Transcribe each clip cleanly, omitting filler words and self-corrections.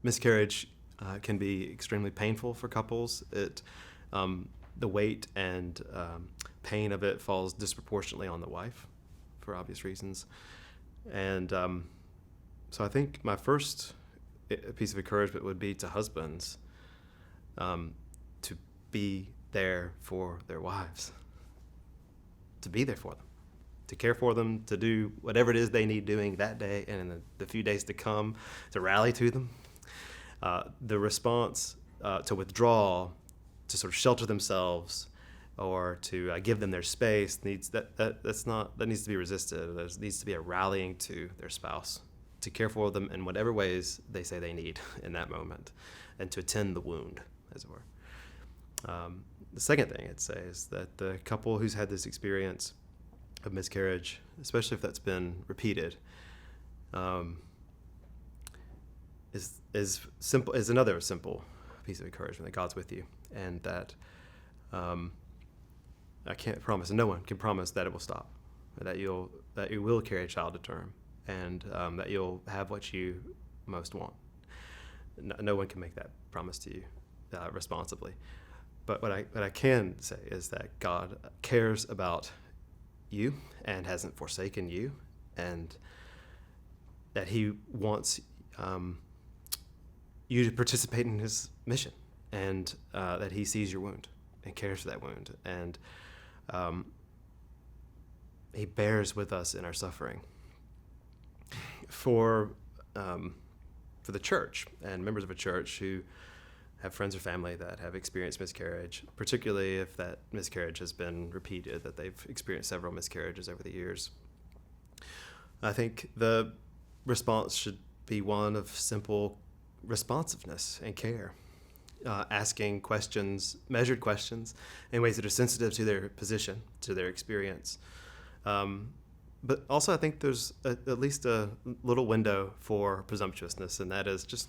Miscarriage can be extremely painful for couples. The weight and pain of it falls disproportionately on the wife for obvious reasons. And so I think my first piece of encouragement would be to husbands to be there for their wives, to be there for them, to care for them, to do whatever it is they need doing that day and in the few days to come, to rally to them. The response to withdraw, to sort of shelter themselves, or to give them their space needs that needs to be resisted. There needs to be a rallying to their spouse, to care for them in whatever ways they say they need in that moment, and to attend the wound, as it were. The second thing I'd say is that the couple who's had this experience of miscarriage, especially if that's been repeated, is another simple piece of encouragement that God's with you, and that I can't promise, and no one can promise that it will stop, that you will carry a child to term, and that you'll have what you most want. No one can make that promise to you responsibly. But what I can say is that God cares about you and hasn't forsaken you, and that He wants you to participate in His mission, and that He sees your wound and cares for that wound, and He bears with us in our suffering. For the church and members of a church who have friends or family that have experienced miscarriage, particularly if that miscarriage has been repeated, that they've experienced several miscarriages over the years, I think the response should be one of simple responsiveness and care, asking questions, measured questions, in ways that are sensitive to their position, to their experience. But also I think there's at least a little window for presumptuousness, and that is just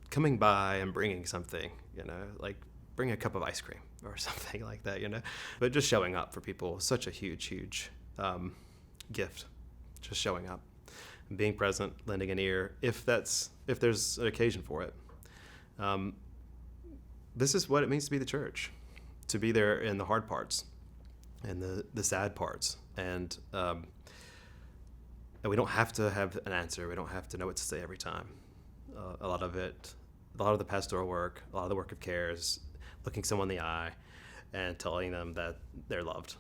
coming by and bringing something, like bring a cup of ice cream or something like that, But just showing up for people is such a huge gift, just showing up and being present, lending an ear, if there's an occasion for it. This is what it means to be the church, to be there in the hard parts and the sad parts, and we don't have to have an answer. We don't have to know what to say every time. A lot of the pastoral work, a lot of the work of care is looking someone in the eye and telling them that they're loved